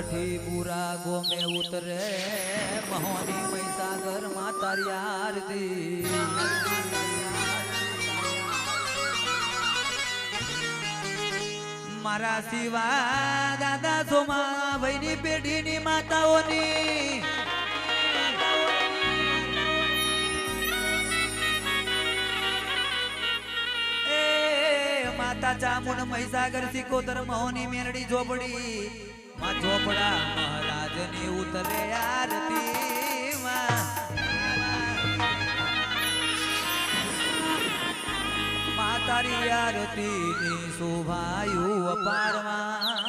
થી પૂરા ગોમે ઉતરે મહોની મહીસાગર માં તારી આરતી મારા સિવા દાદા સોમા ભાઈની પેઢીની માતાઓની માતા ચામુંડ મહીસાગર સિકોતર મહોની મેરડી ઝોપડી માં ઝોપડા મહારાજની ઉતરે આરતી માં તારી આરતી ની શોભાયું અપારમાં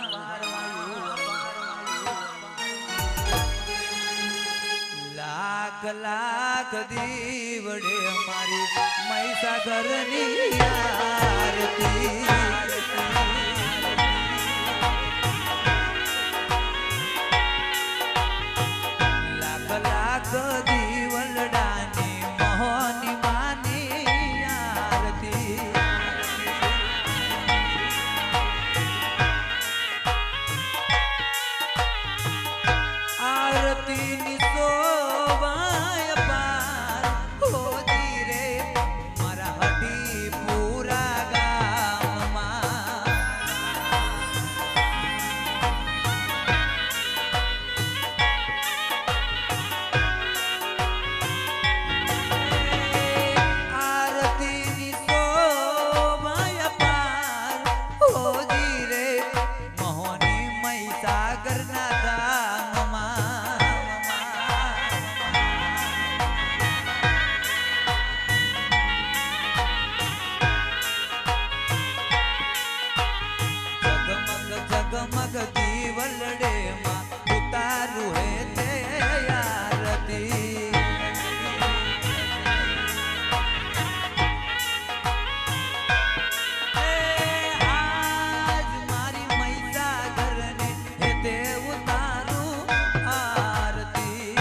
લાખ લાખ દીવડે અમારી મહીસાગરની આરતી લાખ લાખ દીવલડાની મહોની માની આરતી આરતીની શોભાય પાર હોજી રે મારા હટી પૂરા ગામમાં આરતીની શોભાય પાર હોજી રે મહોની મહીસાગરના ગામમાં જગમગ દીવલડે માં ઉતારું હે તે આરતી આજ મારી મહીસાગરને હે તે ઉતારું આરતી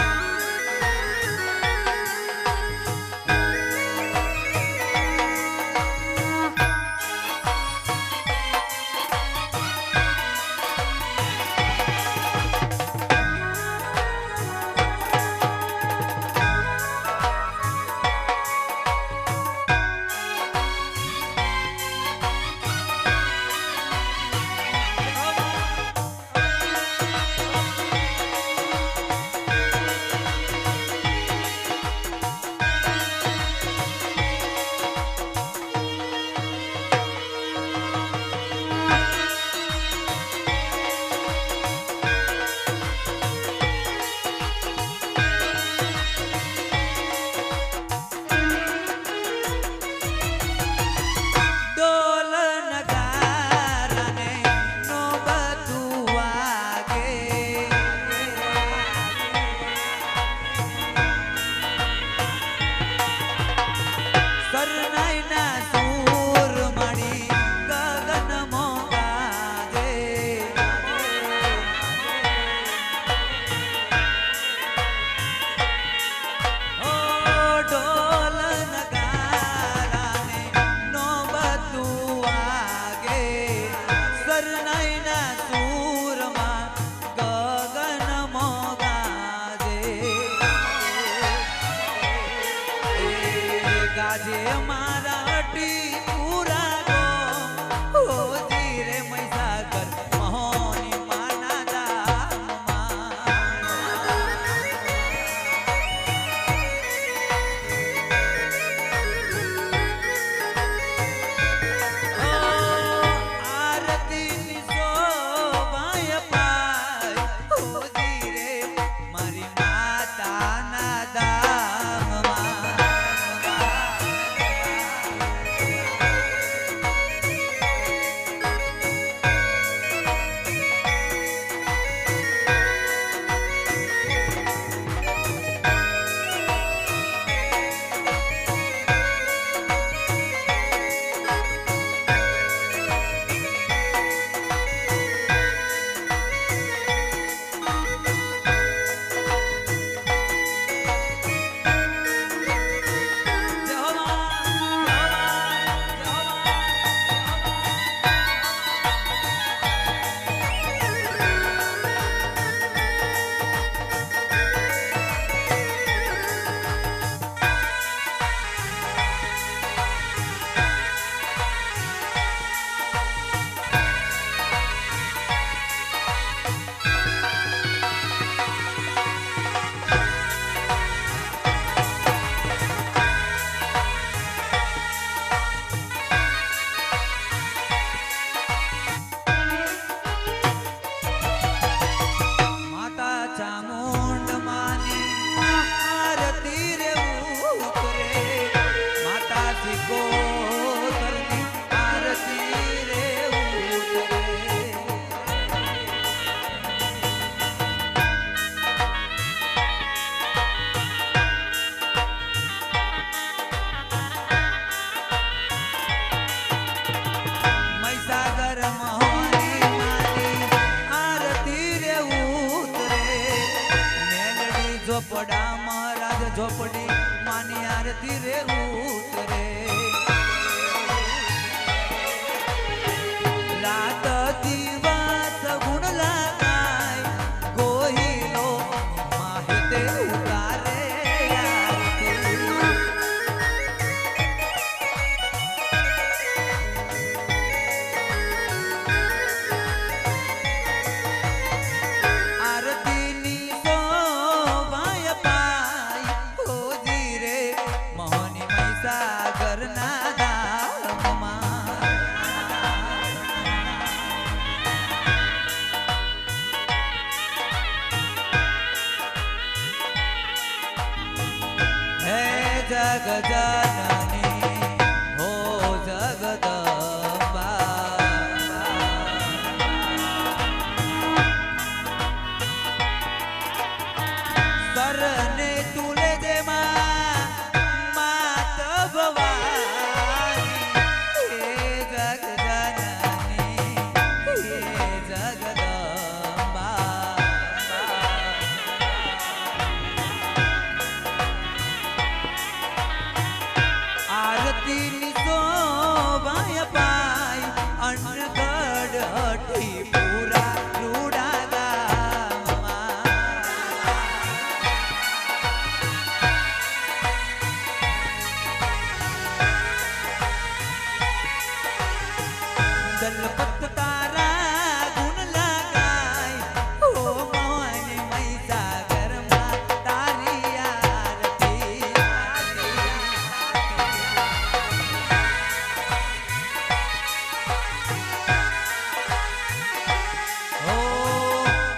ડોલ નગારાને નોબતું વાગે શરણાઈના સૂર મણી ગગન મોગાજે ઓ ડોલ નગારાને નોબતું વાગે શરણાઈના સૂરમાં ગગન મોગાજે ગાજે મારા અટી પૂરા ગો હોજી રે મહીસાગર મહોની માના દામમાં આરતીની શોભાય પાય હોજી રે મારી માતાના દામમાં જ ઝોપડી માની આરતી રે ઉતરે રાત દિવસ ગુણ લાગાય ગોહિલો માહિતે ઉતારે આરતીની શોભાય પાય હોજી રે મોહની મહીસાગરના ધામમાં હે જગજનની હો જગદંબા સરને તુલે જે માત ભવાની હે જગજનની હે જગદંબા આરતીની શોભાય પાય અનગઢ હઠી પૂરા રૂડા ગામમાં દલપત તારા ગુણ લાગાય ઓ મોહની મહીસાગરમાં તારી આરતી ઓ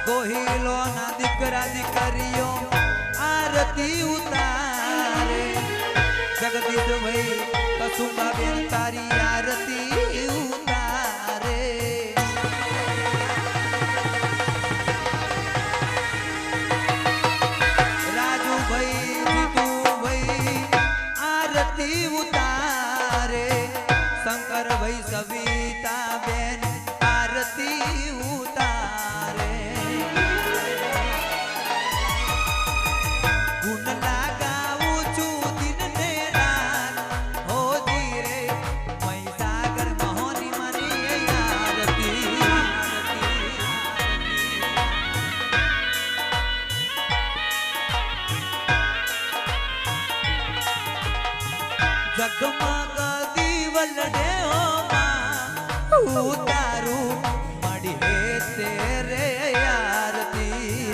ગોહિલો ના દીકરા દીકરીઓ આરતી ઉતારે જગદીશ ભાઈ કસુંબા બેન તારી આરતી ઉતારે રાજુભાઈ જીતુભાઈ આરતી ઉતારે શંકરભાઈ સવિતા બેન આરતી ઉતારે ગુણ લાગાવું છું દિન ને રાત હોજી રે મહીસાગર મોહની મારી આરતી જગમગ દીવલડે હો માં ઉતારું મળી તેરે આરતી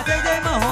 જય જય મહો